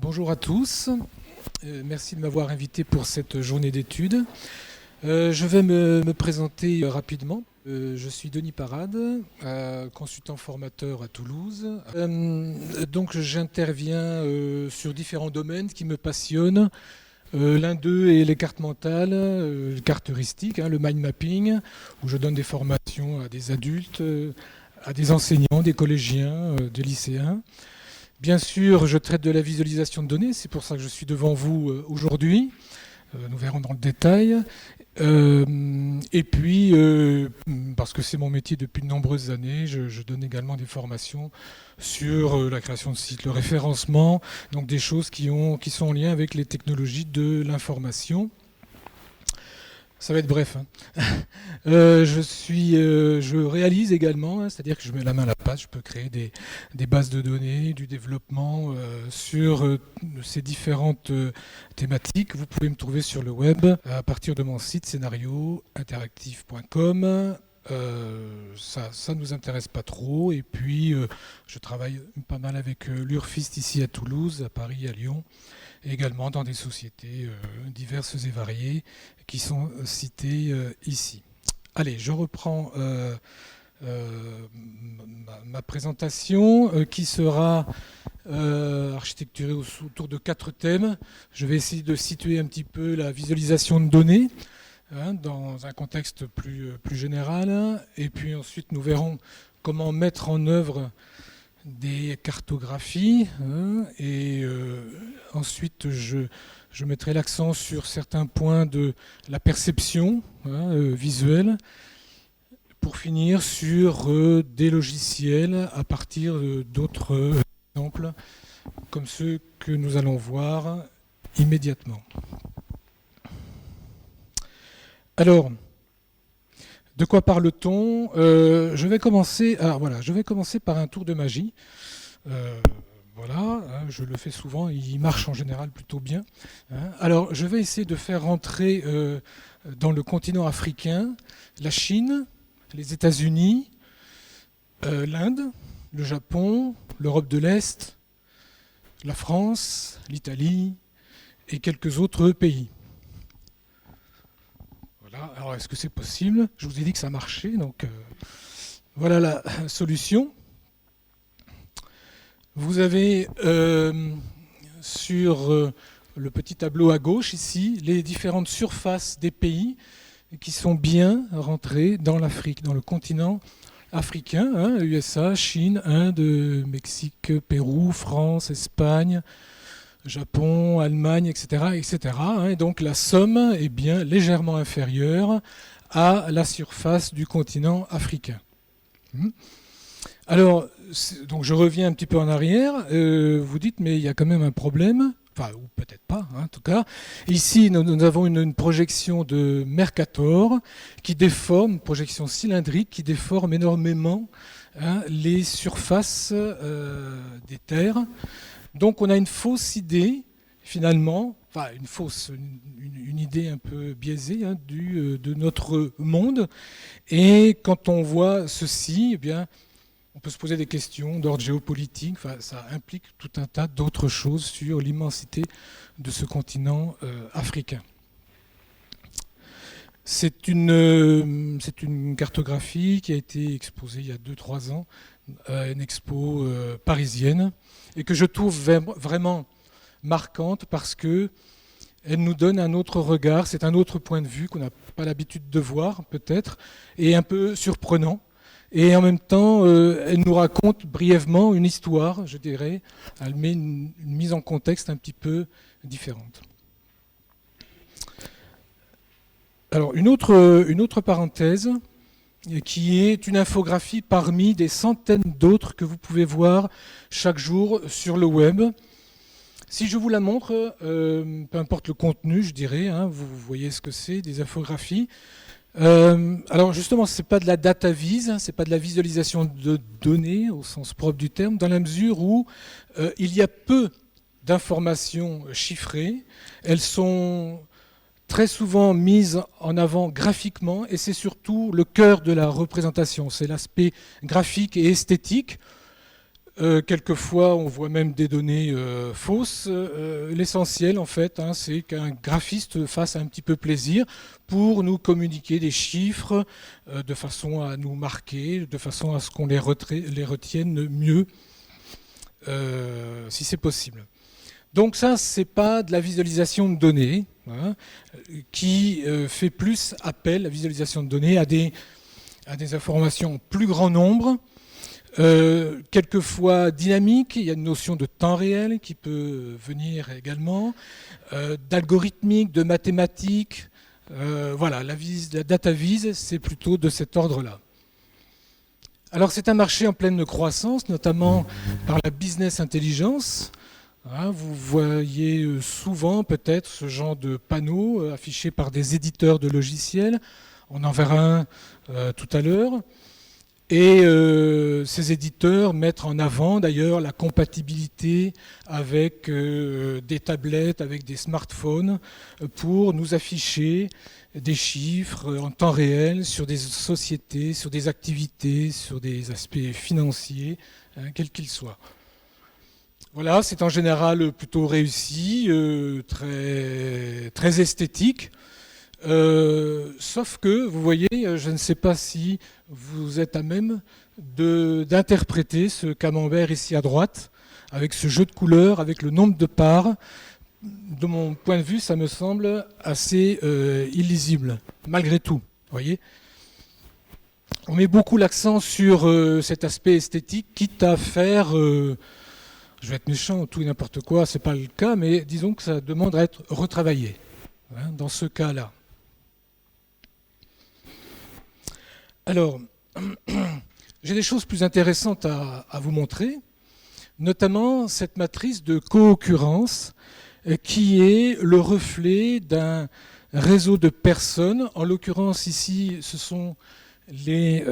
Bonjour à tous, merci de m'avoir invité pour cette journée d'études. Je vais me présenter rapidement. Je suis Denis Parade, consultant formateur à Toulouse. Donc j'interviens sur différents domaines qui me passionnent. L'un d'eux est les cartes mentales, les cartes heuristiques, le mind mapping, où je donne des formations à des adultes, à des enseignants, des collégiens, des lycéens. Bien sûr, je traite de la visualisation de données, c'est pour ça que je suis devant vous aujourd'hui. Nous verrons dans le détail. Et puis, parce que c'est mon métier depuis de nombreuses années, je donne également des formations sur la création de sites, le référencement, donc des choses qui sont en lien avec les technologies de l'information. Ça va être bref. Je réalise également, c'est-à-dire que je mets la main à la pâte, je peux créer des bases de données, du développement sur ces différentes thématiques. Vous pouvez me trouver sur le web à partir de mon site scénariointeractif.com. Ça nous intéresse pas trop. Et puis, je travaille pas mal avec l'Urfist ici à Toulouse, à Paris, à Lyon, et également dans des sociétés diverses et variées qui sont citées ici. Allez, je reprends ma présentation qui sera architecturée autour de 4 thèmes. Je vais essayer de situer un petit peu la visualisation de données dans un contexte plus général. Et puis ensuite, nous verrons comment mettre en œuvre des cartographies. Et ensuite, je mettrai l'accent sur certains points de la perception visuelle, pour finir sur des logiciels à partir d'autres exemples, comme ceux que nous allons voir immédiatement. Alors, de quoi parle-t-on ? Je vais commencer par un tour de magie. Voilà, je le fais souvent, il marche en général plutôt bien. Alors, je vais essayer de faire rentrer dans le continent africain la Chine, les États-Unis, l'Inde, le Japon, l'Europe de l'Est, la France, l'Italie et quelques autres pays. Voilà, alors est-ce que c'est possible ? Je vous ai dit que ça marchait, donc voilà la solution. Vous avez sur le petit tableau à gauche ici les différentes surfaces des pays qui sont bien rentrés dans l'Afrique, dans le continent africain, USA, Chine, Inde, Mexique, Pérou, France, Espagne, Japon, Allemagne, etc. etc. Et donc la somme est bien légèrement inférieure à la surface du continent africain. Alors, donc je reviens un petit peu en arrière. Vous dites, mais il y a quand même un problème. Enfin, ou peut-être pas, en tout cas. Ici, nous avons une projection de Mercator qui déforme, une projection cylindrique qui déforme énormément les surfaces des terres. Donc, on a une fausse idée, finalement, enfin une idée un peu biaisée de notre monde. Et quand on voit ceci, eh bien, on peut se poser des questions d'ordre géopolitique. Enfin, ça implique tout un tas d'autres choses sur l'immensité de ce continent africain. C'est une cartographie qui a été exposée il y a 2-3 ans à une expo parisienne et que je trouve vraiment marquante parce que elle nous donne un autre regard, c'est un autre point de vue qu'on n'a pas l'habitude de voir peut-être, et un peu surprenant. Et en même temps, elle nous raconte brièvement une histoire, je dirais. Elle met une mise en contexte un petit peu différente. Alors, une autre parenthèse, qui est une infographie parmi des centaines d'autres que vous pouvez voir chaque jour sur le web. Si je vous la montre, peu importe le contenu, je dirais, vous voyez ce que c'est, des infographies. Alors justement, ce n'est pas de la data vise, ce n'est pas de la visualisation de données au sens propre du terme, dans la mesure où il y a peu d'informations chiffrées. Elles sont très souvent mises en avant graphiquement et c'est surtout le cœur de la représentation, c'est l'aspect graphique et esthétique. Quelquefois, on voit même des données fausses. L'essentiel, en fait, hein, c'est qu'un graphiste fasse un petit peu plaisir pour nous communiquer des chiffres de façon à nous marquer, de façon à ce qu'on les retienne mieux, si c'est possible. Donc ça, c'est pas de la visualisation de données, hein, qui fait plus appel, la visualisation de données, à des informations en plus grand nombre, quelquefois dynamique, il y a une notion de temps réel qui peut venir également, d'algorithmique, de mathématiques. Voilà, la data vise, c'est plutôt de cet ordre-là. Alors c'est un marché en pleine croissance, notamment par la business intelligence. Hein, vous voyez souvent peut-être ce genre de panneaux affichés par des éditeurs de logiciels. On en verra un tout à l'heure. Et ces éditeurs mettent en avant d'ailleurs la compatibilité avec des tablettes, avec des smartphones, pour nous afficher des chiffres en temps réel sur des sociétés, sur des activités, sur des aspects financiers, hein, quels qu'ils soient. Voilà, c'est en général plutôt réussi, très esthétique. Sauf que, vous voyez, je ne sais pas si vous êtes à même d'interpréter ce camembert ici à droite, avec ce jeu de couleurs, avec le nombre de parts. De mon point de vue, ça me semble assez illisible, malgré tout. Vous voyez, on met beaucoup l'accent sur cet aspect esthétique, quitte à faire, je vais être méchant, tout et n'importe quoi, c'est pas le cas, mais disons que ça demande à être retravaillé, hein, dans ce cas-là. Alors, j'ai des choses plus intéressantes à vous montrer, notamment cette matrice de co-occurrence qui est le reflet d'un réseau de personnes. En l'occurrence ici, ce sont les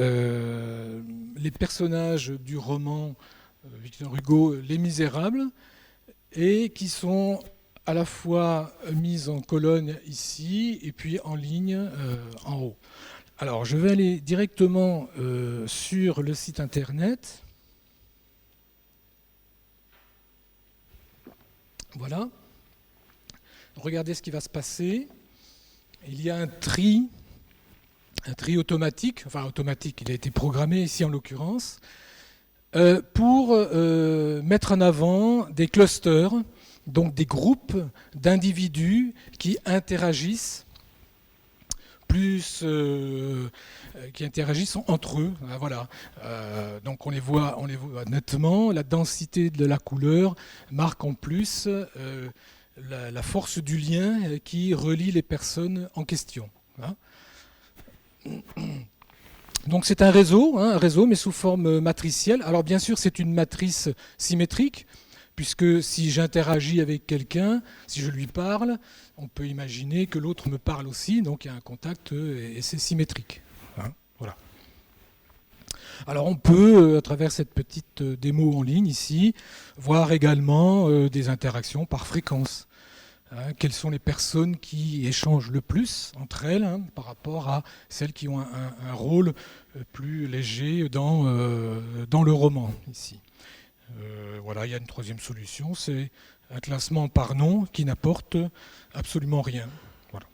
personnages du roman Victor Hugo, Les Misérables, et qui sont à la fois mis en colonne ici et puis en ligne en haut. Alors, je vais aller directement sur le site internet. Voilà. Regardez ce qui va se passer. Il y a un tri automatique, enfin automatique, il a été programmé ici en l'occurrence, pour mettre en avant des clusters, donc des groupes d'individus qui interagissent qui interagissent entre eux. Voilà. Donc on les voit nettement. La densité de la couleur marque en plus la force du lien qui relie les personnes en question. Hein. Donc c'est un réseau, mais sous forme matricielle. Alors bien sûr, c'est une matrice symétrique, puisque si j'interagis avec quelqu'un, si je lui parle, on peut imaginer que l'autre me parle aussi, donc il y a un contact et c'est symétrique. Hein, voilà. Alors on peut, à travers cette petite démo en ligne ici, voir également des interactions par fréquence. Hein, quelles sont les personnes qui échangent le plus entre elles, hein, par rapport à celles qui ont un rôle plus léger dans le roman ici. Voilà, il y a une troisième solution, c'est un classement par nom qui n'apporte absolument rien. Voilà.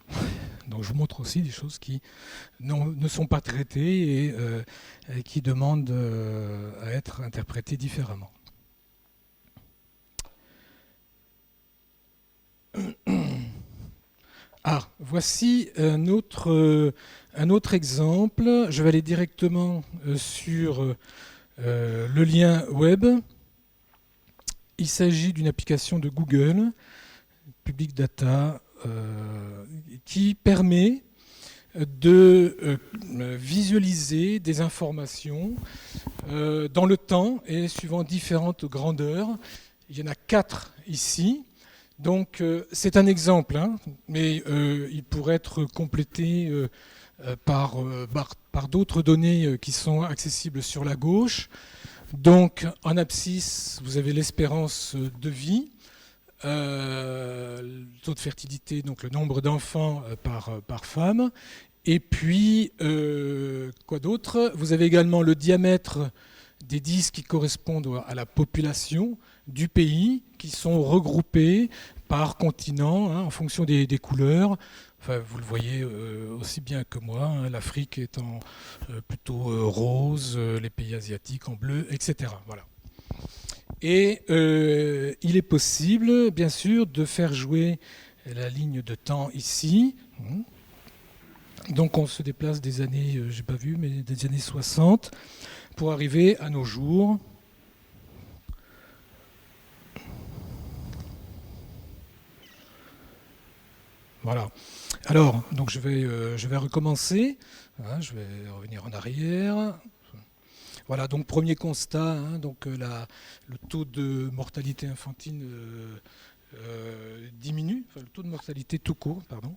Donc je vous montre aussi des choses qui ne sont pas traitées et qui demandent à être interprétées différemment. Ah, voici un autre exemple. Je vais aller directement sur le lien web. Il s'agit d'une application de Google, Public Data, qui permet de visualiser des informations dans le temps et suivant différentes grandeurs. Il y en a 4 ici. Donc c'est un exemple, hein, mais il pourrait être complété par d'autres données qui sont accessibles sur la gauche. Donc en abscisse, vous avez l'espérance de vie, le taux de fertilité, donc le nombre d'enfants par femme. Et puis, quoi d'autre? Vous avez également le diamètre des disques qui correspondent à la population du pays, qui sont regroupés par continent, en fonction des couleurs. Enfin, vous le voyez aussi bien que moi, l'Afrique étant plutôt rose, les pays asiatiques en bleu, etc. Voilà. Et il est possible, bien sûr, de faire jouer la ligne de temps ici. Donc on se déplace des années, j'ai pas vu, mais des années 60 pour arriver à nos jours. Voilà. Alors, donc je vais recommencer. Je vais revenir en arrière. Voilà, donc premier constat, donc le taux de mortalité infantile diminue, enfin, le taux de mortalité tout court, pardon,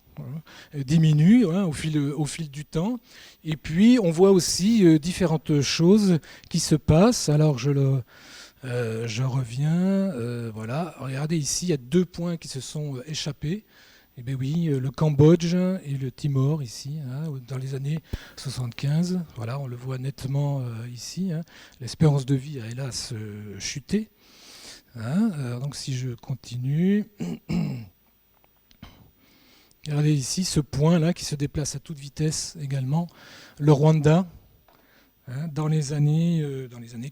diminue au fil du temps. Et puis on voit aussi différentes choses qui se passent. Alors je reviens, voilà. Regardez ici, il y a 2 points qui se sont échappés. Eh bien oui, le Cambodge et le Timor ici, dans les années 75. Voilà, on le voit nettement ici. L'espérance de vie a hélas chuté. Donc si je continue, regardez ici ce point-là qui se déplace à toute vitesse également. Le Rwanda, dans les années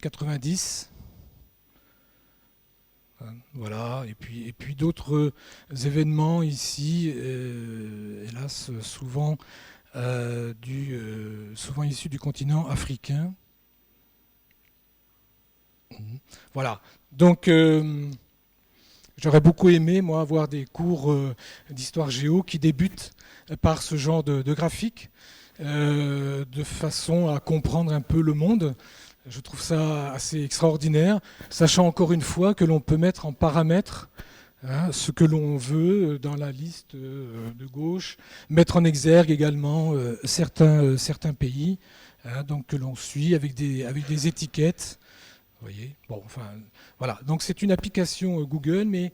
90. Voilà, et puis d'autres événements ici, hélas, souvent issus du continent africain. Voilà, donc j'aurais beaucoup aimé, moi, avoir des cours d'histoire géo qui débutent par ce genre de graphique, de façon à comprendre un peu le monde. Je trouve ça assez extraordinaire, sachant encore une fois que l'on peut mettre en paramètres ce que l'on veut dans la liste de gauche, mettre en exergue également certains pays, donc que l'on suit avec des étiquettes. Vous voyez, bon, enfin, voilà. Donc c'est une application Google, mais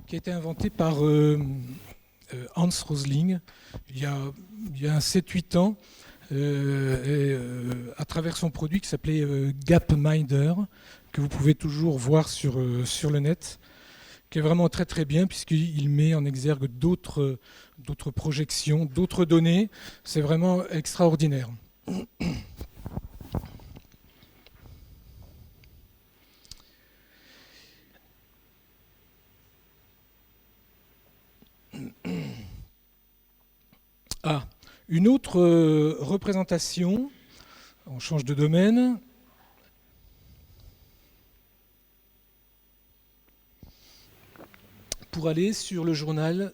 qui a été inventée par Hans Rosling il y a un 7-8 ans. À travers son produit qui s'appelait Gapminder, que vous pouvez toujours voir sur le net, qui est vraiment très très bien puisqu'il met en exergue d'autres projections, d'autres données. C'est vraiment extraordinaire. Une autre représentation, on change de domaine. Pour aller sur le journal,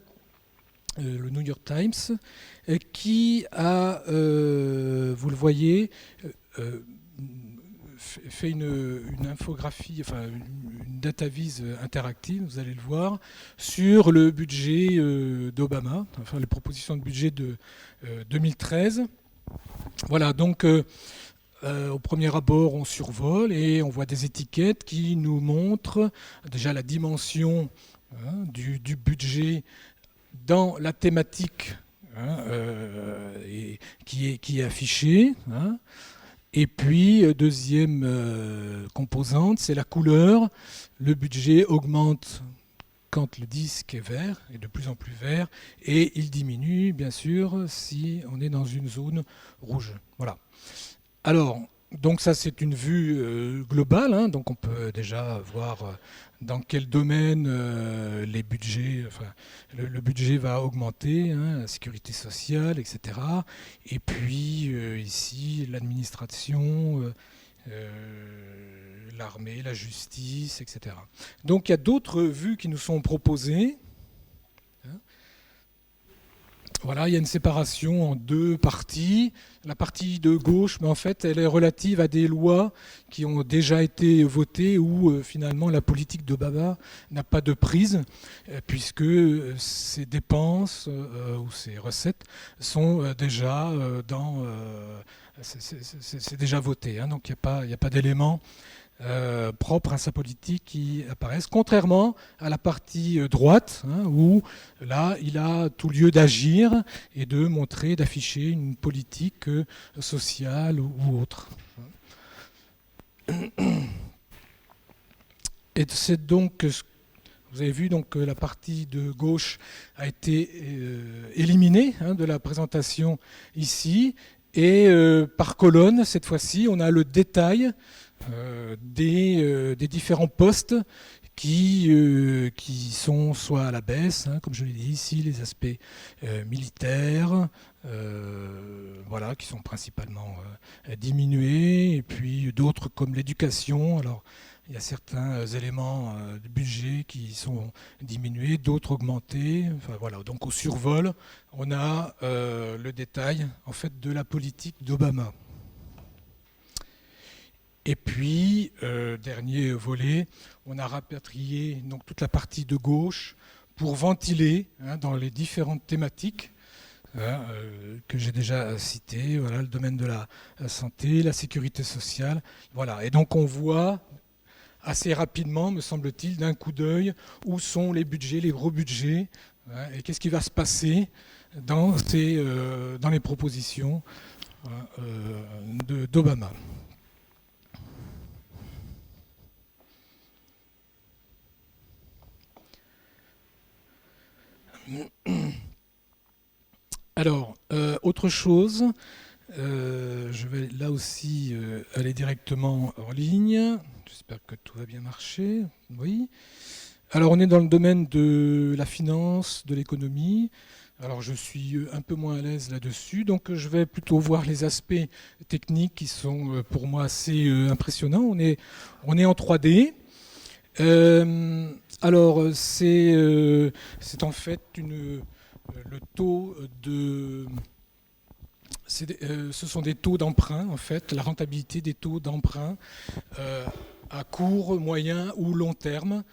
le New York Times, qui a, vous le voyez, fait une infographie, enfin une data vise interactive, vous allez le voir, sur le budget d'Obama, enfin les propositions de budget de 2013. Voilà, donc au premier abord, on survole et on voit des étiquettes qui nous montrent déjà la dimension du budget dans la thématique qui est affichée. Et puis, deuxième composante, c'est la couleur. Le budget augmente quand le disque est vert, et de plus en plus vert, et il diminue, bien sûr, si on est dans une zone rouge. Voilà. Alors, donc ça, c'est une vue globale, donc on peut déjà voir dans quel domaine les budgets, enfin, le budget va augmenter, la sécurité sociale, etc. Et puis ici, l'administration, l'armée, la justice, etc. Donc il y a d'autres vues qui nous sont proposées. Voilà, il y a une séparation en 2 parties. La partie de gauche, mais en fait, elle est relative à des lois qui ont déjà été votées où finalement la politique d'Obama n'a pas de prise, puisque ses dépenses ou ses recettes sont déjà c'est déjà voté. Donc il n'y a pas d'éléments propres à sa politique qui apparaissent, contrairement à la partie droite, où là, il a tout lieu d'agir et de montrer, d'afficher une politique sociale ou autre. Et c'est donc, vous avez vu donc que la partie de gauche a été éliminée de la présentation ici. Et par colonne, cette fois-ci, on a le détail des différents postes qui sont soit à la baisse, comme je l'ai dit ici, les aspects militaires, voilà, qui sont principalement diminués, et puis d'autres comme l'éducation. Alors, il y a certains éléments de budget qui sont diminués, d'autres augmentés. Enfin, voilà. Donc au survol, on a le détail en fait, de la politique d'Obama. Et puis, dernier volet, on a rapatrié donc, toute la partie de gauche pour ventiler dans les différentes thématiques que j'ai déjà citées, voilà, le domaine de la santé, la sécurité sociale. Voilà. Et donc on voit assez rapidement, me semble-t-il, d'un coup d'œil, où sont les budgets, les gros budgets, et qu'est-ce qui va se passer dans les propositions d'Obama. Alors, autre chose, je vais là aussi aller directement en ligne. J'espère que tout va bien marcher. Oui. Alors, on est dans le domaine de la finance, de l'économie. Alors, je suis un peu moins à l'aise là-dessus, donc je vais plutôt voir les aspects techniques qui sont pour moi assez impressionnants. On est en 3D. Alors, c'est en fait le taux de... ce sont des taux d'emprunt, en fait, la rentabilité des taux d'emprunt à court, moyen ou long terme.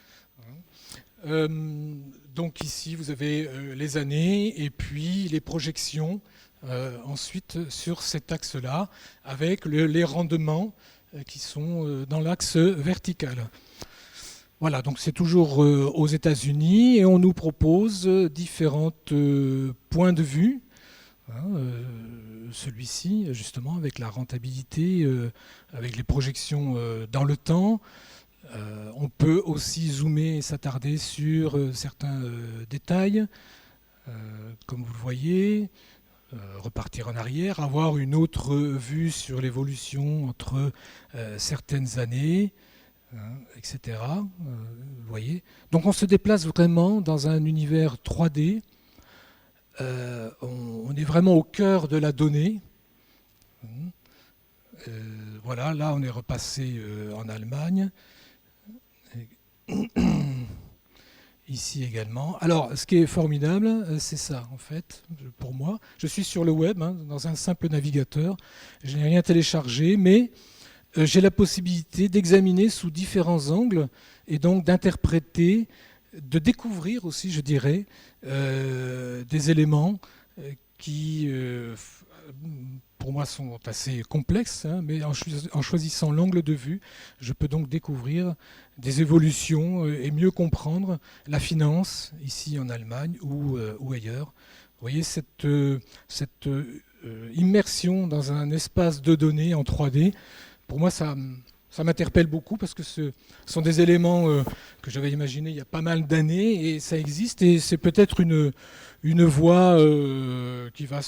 Donc ici, vous avez les années et puis les projections ensuite sur cet axe-là, avec les rendements qui sont dans l'axe vertical. Voilà, donc c'est toujours aux États-Unis et on nous propose différents points de vue. Celui-ci, justement, avec la rentabilité, avec les projections dans le temps. On peut aussi zoomer et s'attarder sur certains détails, comme vous le voyez, repartir en arrière, avoir une autre vue sur l'évolution entre certaines années, etc. Vous voyez. Donc on se déplace vraiment dans un univers 3D. On est vraiment au cœur de la donnée. Voilà, là on est repassé en Allemagne. Ici également. Alors, ce qui est formidable, c'est ça, en fait, pour moi. Je suis sur le web, dans un simple navigateur. Je n'ai rien téléchargé, mais j'ai la possibilité d'examiner sous différents angles et donc d'interpréter, de découvrir aussi, je dirais, des éléments qui, pour moi, sont assez complexes, mais en choisissant l'angle de vue, je peux donc découvrir des évolutions et mieux comprendre la finance, ici en Allemagne ou ailleurs. Vous voyez, cette immersion dans un espace de données en 3D, pour moi, ça m'interpelle beaucoup parce que ce sont des éléments que j'avais imaginés il y a pas mal d'années et ça existe et c'est peut-être une voie qui va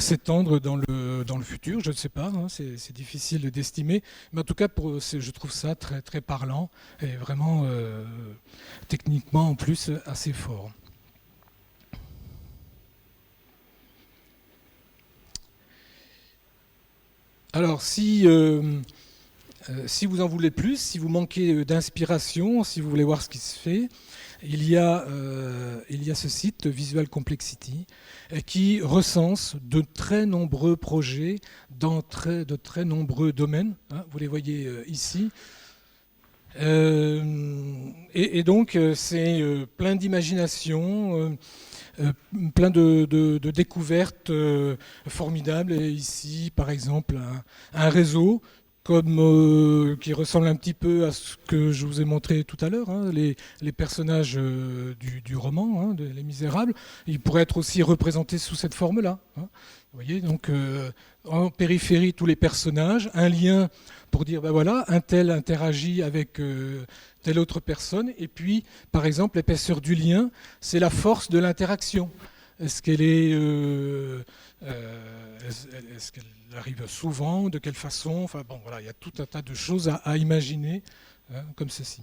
s'étendre dans le futur, je ne sais pas, c'est difficile d'estimer, mais en tout cas je trouve ça très, très parlant et vraiment techniquement en plus assez fort. Alors si vous en voulez plus, si vous manquez d'inspiration, si vous voulez voir ce qui se fait, il y a ce site Visual Complexity qui recense de très nombreux projets dans de très nombreux domaines. Vous les voyez ici. Et donc c'est plein d'imagination, plein de découvertes formidables. Et ici, par exemple, un réseau qui ressemble un petit peu à ce que je vous ai montré tout à l'heure, hein, les personnages du roman, hein, Les Misérables. Ils pourraient être aussi représentés sous cette forme-là. Hein. Vous voyez, donc en périphérie, tous les personnages, un lien pour dire, ben voilà, un tel interagit avec telle autre personne, et puis, par exemple, l'épaisseur du lien, c'est la force de l'interaction. Est-ce qu'elle est-ce qu'elle arrive souvent? De quelle façon? Enfin bon, voilà, il y a tout un tas de choses à imaginer hein, comme ceci.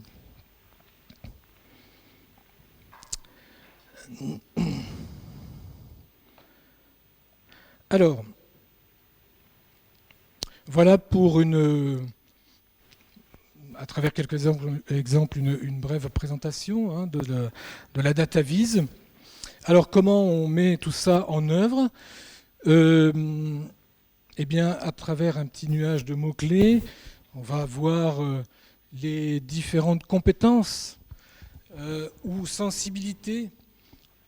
Alors, voilà pour à travers quelques exemples, une brève présentation hein, de la data vise. Alors, comment on met tout ça en œuvre? Eh bien, à travers un petit nuage de mots-clés, on va voir les différentes compétences ou sensibilités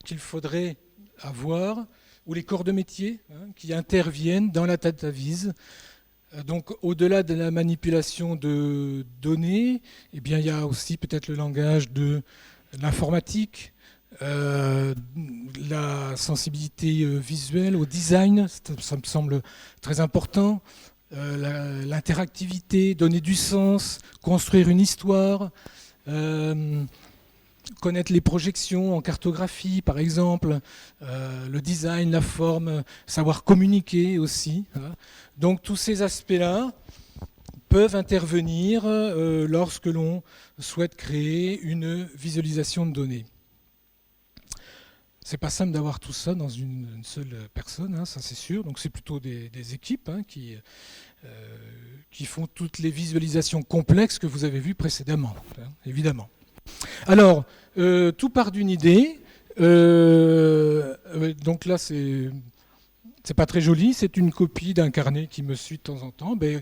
qu'il faudrait avoir, ou les corps de métier hein, qui interviennent dans la data vise. Donc, au-delà de la manipulation de données, eh bien, il y a aussi peut-être le langage de l'informatique, la sensibilité visuelle, au design, ça me semble très important, l'interactivité, donner du sens, construire une histoire, connaître les projections en cartographie, par exemple, le design, la forme, savoir communiquer aussi. Hein. Donc tous ces aspects-là peuvent intervenir lorsque l'on souhaite créer une visualisation de données. C'est pas simple d'avoir tout ça dans une seule personne, hein, ça c'est sûr. Donc c'est plutôt des équipes hein, qui font toutes les visualisations complexes que vous avez vues précédemment, hein, évidemment. Alors, tout part d'une idée. Donc là, c'est pas très joli. C'est une copie d'un carnet qui me suit de temps en temps. Ben,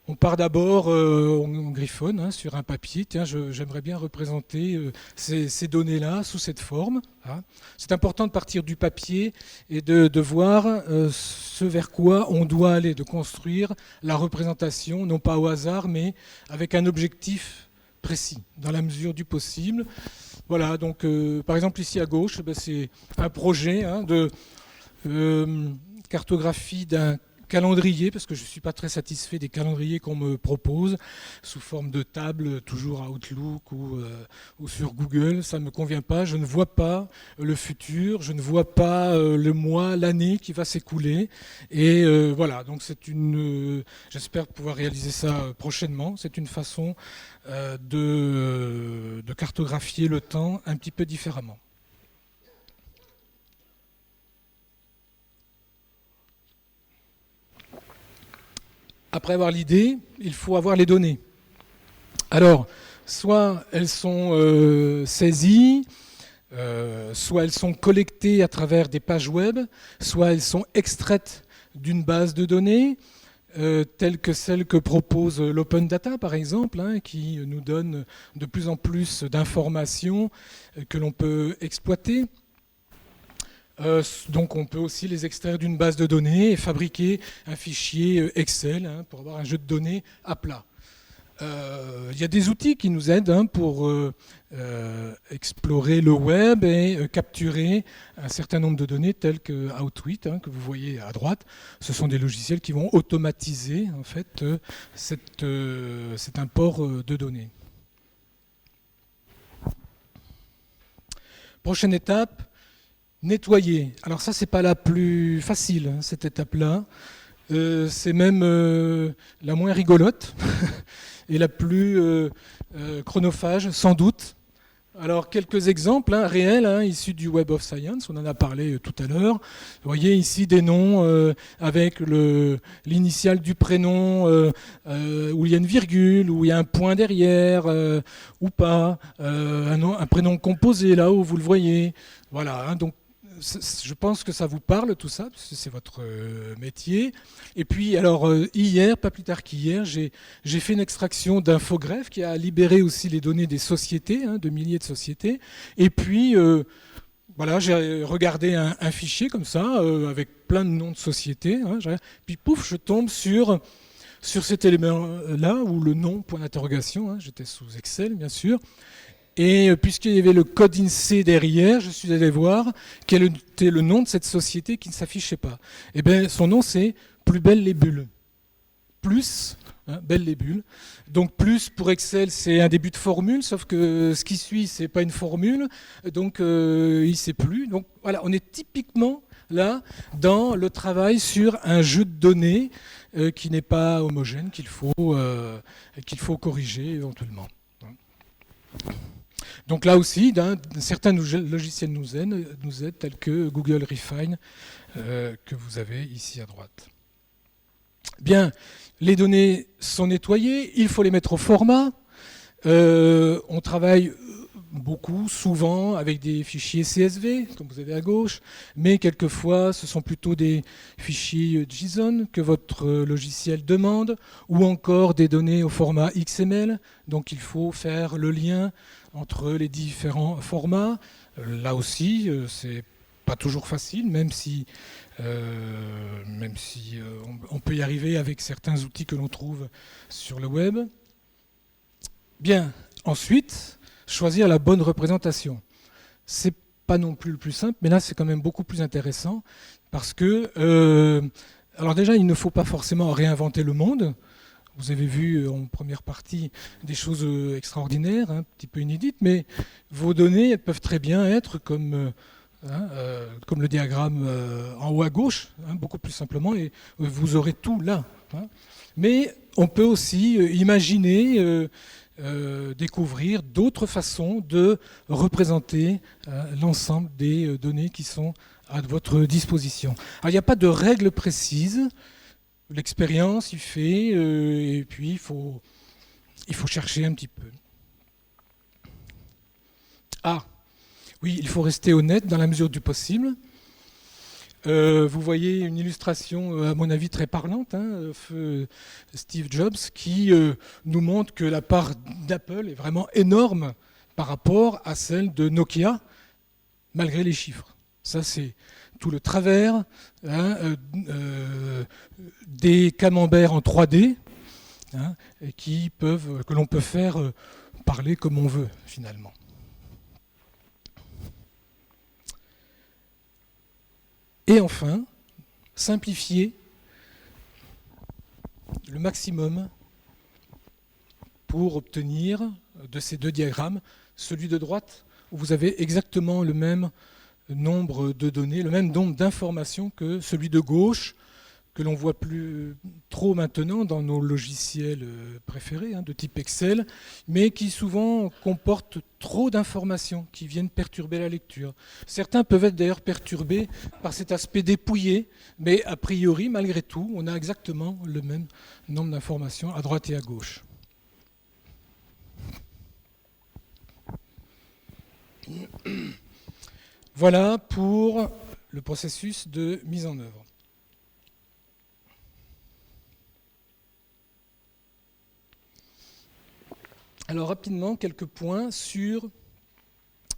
on part d'abord, on griffonne hein, sur un papier. Tiens, j'aimerais bien représenter ces données-là sous cette forme. Hein. C'est important de partir du papier et de voir ce vers quoi on doit aller, de construire la représentation, non pas au hasard, mais avec un objectif précis, dans la mesure du possible. Voilà, donc par exemple ici à gauche, ben, c'est un projet hein, de cartographie d'un calendrier, parce que je ne suis pas très satisfait des calendriers qu'on me propose sous forme de table, toujours à Outlook ou sur Google. Ça ne me convient pas. Je ne vois pas le futur, je ne vois pas le mois, l'année qui va s'écouler. Et voilà, donc c'est j'espère pouvoir réaliser ça prochainement. C'est une façon de cartographier le temps un petit peu différemment. Après avoir l'idée, il faut avoir les données. Alors, soit elles sont saisies, soit elles sont collectées à travers des pages web, soit elles sont extraites d'une base de données, telle que celle que propose l'Open Data, par exemple, hein, qui nous donne de plus en plus d'informations que l'on peut exploiter. Donc on peut aussi les extraire d'une base de données et fabriquer un fichier Excel hein, pour avoir un jeu de données à plat. Il y a des outils qui nous aident hein, pour explorer le web et capturer un certain nombre de données telles que Outwit, hein, que vous voyez à droite. Ce sont des logiciels qui vont automatiser en fait, cet import de données. Prochaine étape. Nettoyer. Alors ça, c'est pas la plus facile, hein, cette étape-là. C'est même la moins rigolote et la plus chronophage, sans doute. Alors, quelques exemples hein, réels, hein, issus du Web of Science, on en a parlé tout à l'heure. Vous voyez ici des noms avec l'initiale du prénom, où il y a une virgule, où il y a un point derrière, ou pas. Un prénom composé, là où vous le voyez. Voilà, hein, donc je pense que ça vous parle tout ça, parce que c'est votre métier. Et puis, alors, hier, pas plus tard qu'hier, j'ai fait une extraction d'Infogreffe qui a libéré aussi les données des sociétés, hein, de milliers de sociétés. Et puis, voilà, j'ai regardé un fichier comme ça, avec plein de noms de sociétés. Hein, puis, pouf, je tombe sur sur cet élément-là, ou le nom, point d'interrogation, hein, j'étais sous Excel bien sûr, et puisqu'il y avait le code INSEE derrière, je suis allé voir quel était le nom de cette société qui ne s'affichait pas. Eh bien, son nom c'est Plus belle les bulles. Plus, hein, belle les bulles. Donc plus pour Excel c'est un début de formule, sauf que ce qui suit c'est pas une formule, donc il sait plus. Donc voilà, on est typiquement là dans le travail sur un jeu de données qui n'est pas homogène, qu'il faut corriger éventuellement. Donc là aussi, certains logiciels nous aident, tels que Google Refine, que vous avez ici à droite. Bien, les données sont nettoyées, il faut les mettre au format. On travaille beaucoup, souvent, avec des fichiers CSV, comme vous avez à gauche, mais quelquefois, ce sont plutôt des fichiers JSON que votre logiciel demande, ou encore des données au format XML. Donc il faut faire le lien entre les différents formats. Là aussi, c'est pas toujours facile, même si on peut y arriver avec certains outils que l'on trouve sur le web. Bien, ensuite, choisir la bonne représentation. C'est pas non plus le plus simple, mais là c'est quand même beaucoup plus intéressant parce que, alors déjà, il ne faut pas forcément réinventer le monde. Vous avez vu en première partie des choses extraordinaires, un petit peu inédites, mais vos données elles peuvent très bien être comme le diagramme en haut à gauche, beaucoup plus simplement, et vous aurez tout là. Mais on peut aussi imaginer découvrir d'autres façons de représenter l'ensemble des données qui sont à votre disposition. Alors, il n'y a pas de règle précise. L'expérience y fait, et puis il faut chercher un petit peu. Ah, oui, il faut rester honnête dans la mesure du possible. Vous voyez une illustration, à mon avis, très parlante, feu Steve Jobs, qui nous montre que la part d'Apple est vraiment énorme par rapport à celle de Nokia, malgré les chiffres. Ça, c'est tout le travers des camemberts en 3D que l'on peut faire parler comme on veut, finalement. Et enfin, simplifier le maximum pour obtenir de ces deux diagrammes, celui de droite, où vous avez exactement le même nombre de données, le même nombre d'informations que celui de gauche, que l'on voit plus trop maintenant dans nos logiciels préférés, de type Excel, mais qui souvent comportent trop d'informations qui viennent perturber la lecture. Certains peuvent être d'ailleurs perturbés par cet aspect dépouillé, mais a priori, malgré tout, on a exactement le même nombre d'informations à droite et à gauche. Voilà pour le processus de mise en œuvre. Alors rapidement, quelques points sur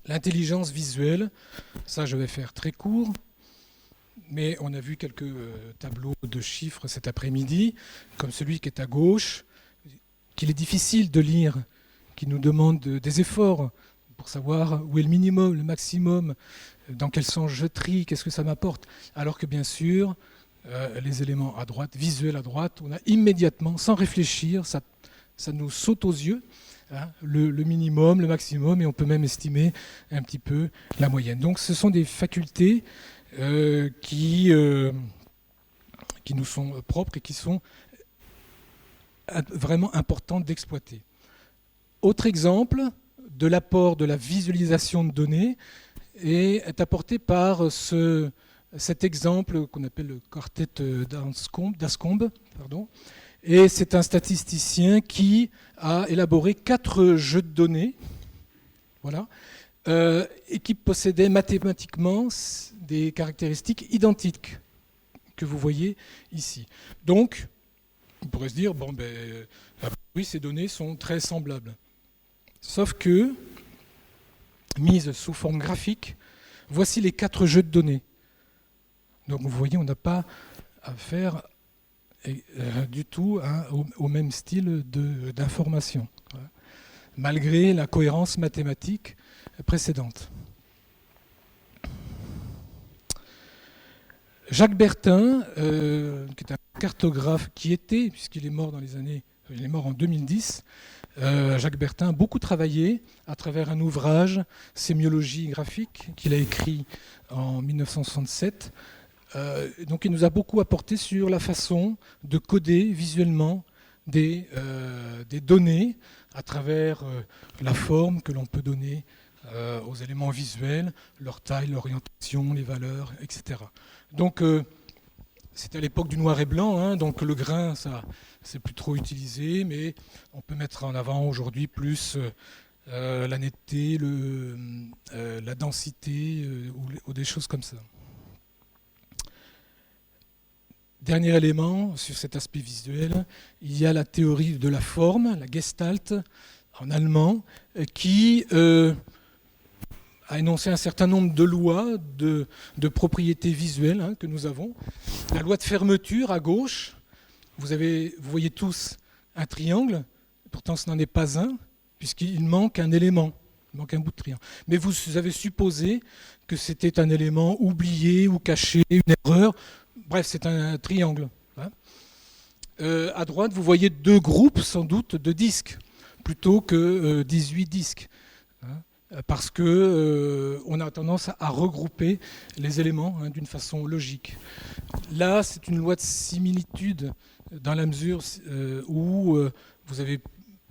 l'intelligence visuelle. Ça, je vais faire très court, mais on a vu quelques tableaux de chiffres cet après-midi, comme celui qui est à gauche, qu'il est difficile de lire, qui nous demande des efforts pour savoir où est le minimum, le maximum, dans quel sens je trie, qu'est-ce que ça m'apporte. Alors que bien sûr, les éléments à droite, visuels à droite, on a immédiatement, sans réfléchir, ça nous saute aux yeux, le minimum, le maximum, et on peut même estimer un petit peu la moyenne. Donc ce sont des facultés qui nous sont propres et qui sont vraiment importantes d'exploiter. Autre exemple de l'apport de la visualisation de données est apporté par cet exemple qu'on appelle le quartet d'Anscombe. Et c'est un statisticien qui a élaboré 4 jeux de données, voilà, et qui possédaient mathématiquement des caractéristiques identiques que vous voyez ici. Donc, on pourrait se dire, oui, ces données sont très semblables. Sauf que, mises sous forme graphique, voici les 4 jeux de données. Donc vous voyez, on n'a pas à faire du tout hein, au même style d'information, voilà, malgré la cohérence mathématique précédente. Jacques Bertin, qui est un cartographe, puisqu'il est mort il est mort en 2010, Jacques Bertin a beaucoup travaillé à travers un ouvrage, Sémiologie graphique, qu'il a écrit en 1967. Donc il nous a beaucoup apporté sur la façon de coder visuellement des données à travers la forme que l'on peut donner aux éléments visuels, leur taille, l'orientation, les valeurs, etc. Donc c'était à l'époque du noir et blanc, hein, donc le grain, ça, c'est plus trop utilisé, mais on peut mettre en avant aujourd'hui plus la netteté, la densité ou des choses comme ça. Dernier élément sur cet aspect visuel, il y a la théorie de la forme, la Gestalt en allemand, qui a énoncé un certain nombre de lois de propriétés visuelles hein, que nous avons. La loi de fermeture à gauche, vous voyez tous un triangle, pourtant ce n'en est pas un, puisqu'il manque un élément, il manque un bout de triangle. Mais vous avez supposé que c'était un élément oublié ou caché, une erreur. Bref, c'est un triangle. Hein. À droite, vous voyez deux groupes sans doute de disques, plutôt que 18 disques. Hein, parce qu'on a tendance à regrouper les éléments hein, d'une façon logique. Là, c'est une loi de similitude dans la mesure où vous avez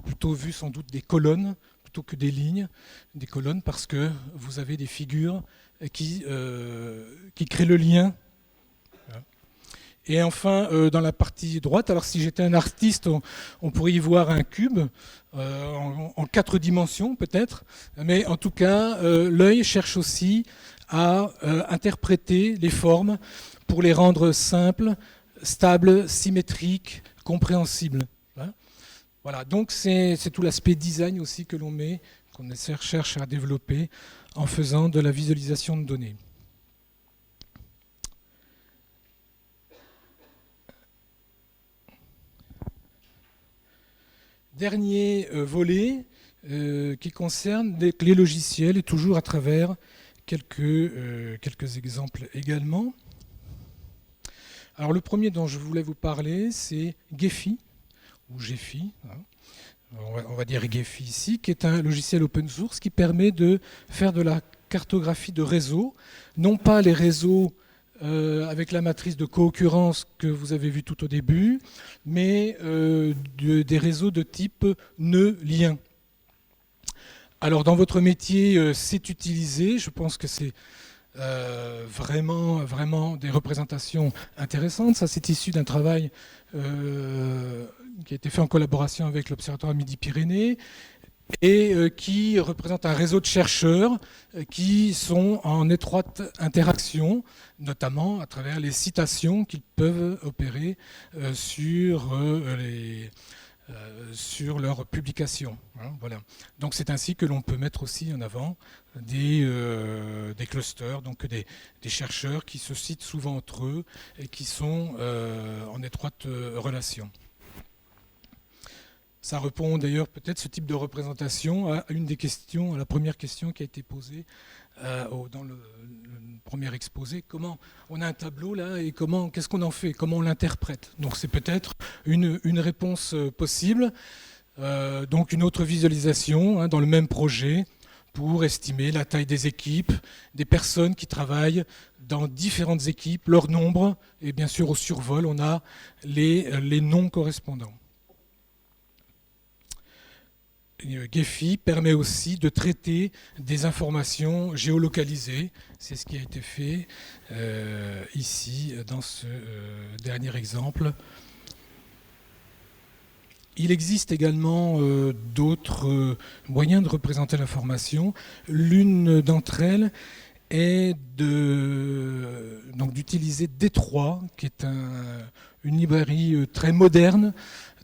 plutôt vu sans doute des colonnes plutôt que des lignes, des colonnes parce que vous avez des figures qui créent le lien. Et enfin, dans la partie droite, alors si j'étais un artiste, on pourrait y voir un cube en 4 dimensions peut-être, mais en tout cas, l'œil cherche aussi à interpréter les formes pour les rendre simples, stables, symétriques, compréhensibles. Hein. Voilà, donc c'est tout l'aspect design aussi que l'on met, qu'on cherche à développer en faisant de la visualisation de données. Dernier volet qui concerne les logiciels et toujours à travers quelques exemples également. Alors le premier dont je voulais vous parler, c'est Gephi, ou Gephi, hein. On va dire Gephi ici, qui est un logiciel open source qui permet de faire de la cartographie de réseaux, non pas les réseaux avec la matrice de co-occurrence que vous avez vu tout au début, mais des réseaux de type nœud-lien. Alors dans votre métier, c'est utilisé, je pense que c'est vraiment des représentations intéressantes. Ça, c'est issu d'un travail qui a été fait en collaboration avec l'Observatoire Midi-Pyrénées et qui représente un réseau de chercheurs qui sont en étroite interaction, notamment à travers les citations qu'ils peuvent opérer sur leurs publications. Hein, voilà. Donc c'est ainsi que l'on peut mettre aussi en avant des clusters, donc des chercheurs qui se citent souvent entre eux et qui sont en étroite relation. Ça répond d'ailleurs peut-être ce type de représentation à une des questions, à la première question qui a été posée dans le premier exposé. Comment on a un tableau là et qu'est-ce qu'on en fait, comment on l'interprète. Donc c'est peut-être une réponse possible. Donc une autre visualisation hein, dans le même projet pour estimer la taille des équipes, des personnes qui travaillent dans différentes équipes, leur nombre et bien sûr au survol on a les noms correspondants. Gephi permet aussi de traiter des informations géolocalisées. C'est ce qui a été fait ici dans ce dernier exemple. Il existe également d'autres moyens de représenter l'information. L'une d'entre elles est d'utiliser D3, qui est une librairie très moderne,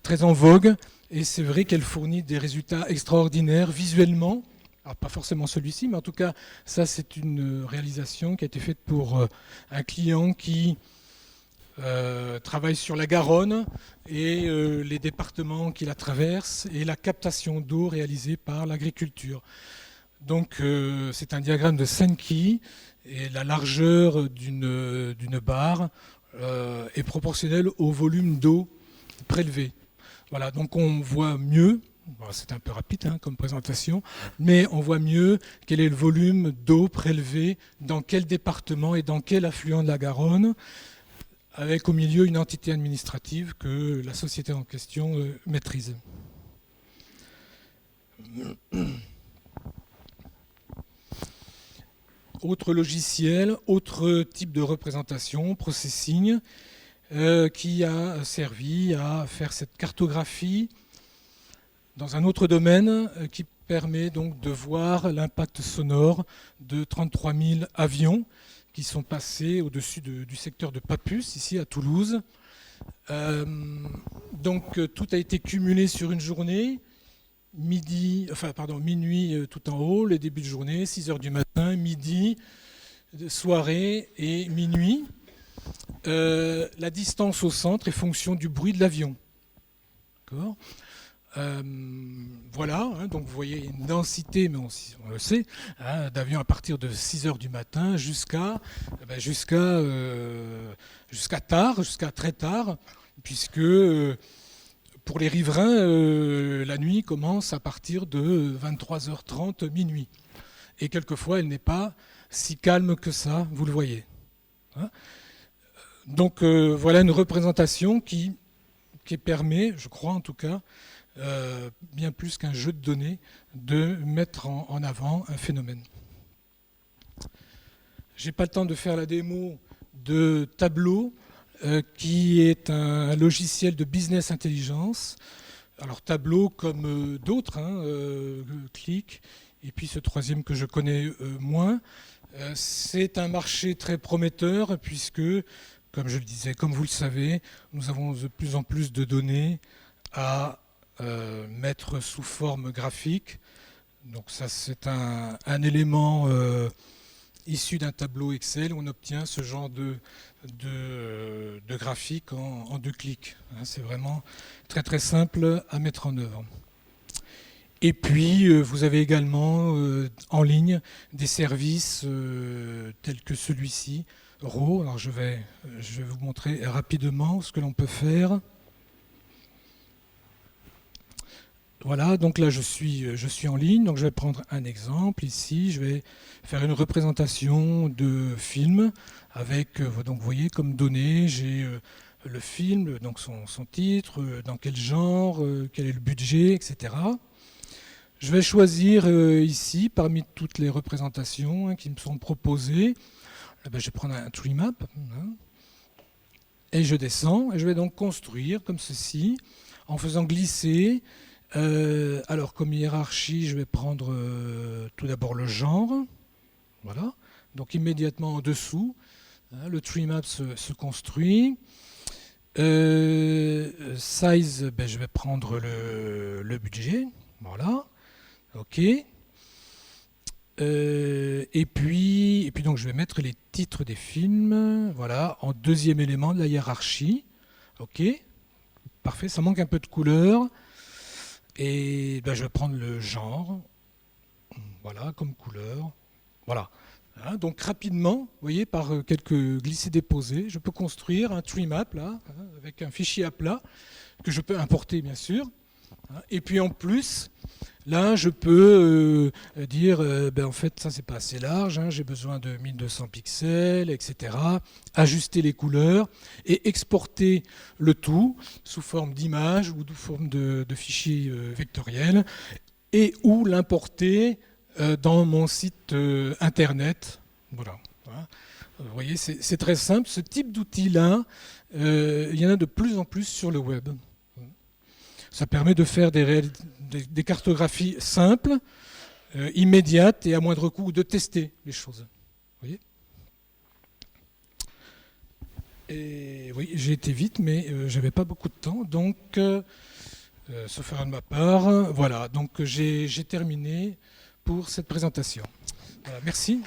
très en vogue. Et c'est vrai qu'elle fournit des résultats extraordinaires visuellement. Alors pas forcément celui-ci, mais en tout cas, ça c'est une réalisation qui a été faite pour un client qui travaille sur la Garonne et les départements qui la traversent et la captation d'eau réalisée par l'agriculture. Donc c'est un diagramme de Sankey et la largeur d'une barre est proportionnelle au volume d'eau prélevé. Voilà, donc on voit mieux, bon, c'est un peu rapide hein, comme présentation, mais on voit mieux quel est le volume d'eau prélevé dans quel département et dans quel affluent de la Garonne, avec au milieu une entité administrative que la société en question maîtrise. Autre logiciel, autre type de représentation, Processing, qui a servi à faire cette cartographie dans un autre domaine qui permet donc de voir l'impact sonore de 33 000 avions qui sont passés au-dessus du secteur de Papus, ici à Toulouse. Donc tout a été cumulé sur une journée, minuit tout en haut, les débuts de journée, 6 heures du matin, midi, soirée et minuit. La distance au centre est fonction du bruit de l'avion. D'accord ? Voilà, hein, donc vous voyez une densité, mais on le sait, hein, d'avions à partir de 6 heures du matin jusqu'à tard, jusqu'à très tard, puisque pour les riverains, la nuit commence à partir de 23h30 minuit. Et quelquefois, elle n'est pas si calme que ça, vous le voyez. Hein ? Donc voilà une représentation qui permet, je crois en tout cas, bien plus qu'un jeu de données, de mettre en avant un phénomène. Je n'ai pas le temps de faire la démo de Tableau, qui est un logiciel de business intelligence. Alors Tableau comme d'autres, hein, Qlik, et puis ce troisième que je connais moins. C'est un marché très prometteur puisque, comme je le disais, comme vous le savez, nous avons de plus en plus de données à mettre sous forme graphique. Donc ça, c'est un élément issu d'un tableau Excel où on obtient ce genre de graphique en 2 clics. C'est vraiment très très simple à mettre en œuvre. Et puis, vous avez également en ligne des services tels que celui-ci, RAW. Alors je vais vous montrer rapidement ce que l'on peut faire. Voilà, donc là je suis en ligne, donc je vais prendre un exemple ici, je vais faire une représentation de film avec, donc vous voyez comme données, j'ai le film, donc son titre, dans quel genre, quel est le budget, etc. Je vais choisir ici, parmi toutes les représentations hein, qui me sont proposées, je vais prendre un tree map, hein, et je descends, et je vais donc construire comme ceci, en faisant glisser. Alors comme hiérarchie, je vais prendre tout d'abord le genre, voilà, donc immédiatement en dessous, hein, le tree map se construit. Size, je vais prendre le budget, voilà, ok. Et puis donc je vais mettre les titres des films, voilà, en deuxième élément de la hiérarchie, ok, parfait, ça manque un peu de couleur. Et je vais prendre le genre, voilà, comme couleur, voilà. Hein, donc rapidement, vous voyez, par quelques glissés-déposés, je peux construire un tree map, là, hein, avec un fichier à plat, que je peux importer, bien sûr. Hein, et puis en plus, là, je peux dire, en fait, ça, c'est pas assez large, hein, j'ai besoin de 1200 pixels, etc. Ajuster les couleurs et exporter le tout sous forme d'image ou sous forme de fichier vectoriel et ou l'importer dans mon site internet. Voilà. Vous voyez, c'est très simple. Ce type d'outil-là, il y en a de plus en plus sur le web. Ça permet de faire des cartographies simples, immédiates et à moindre coût, de tester les choses. Vous voyez ? Et oui, j'ai été vite, mais j'avais pas beaucoup de temps, donc sauf erreur de ma part. Voilà, donc j'ai terminé pour cette présentation. Voilà, merci.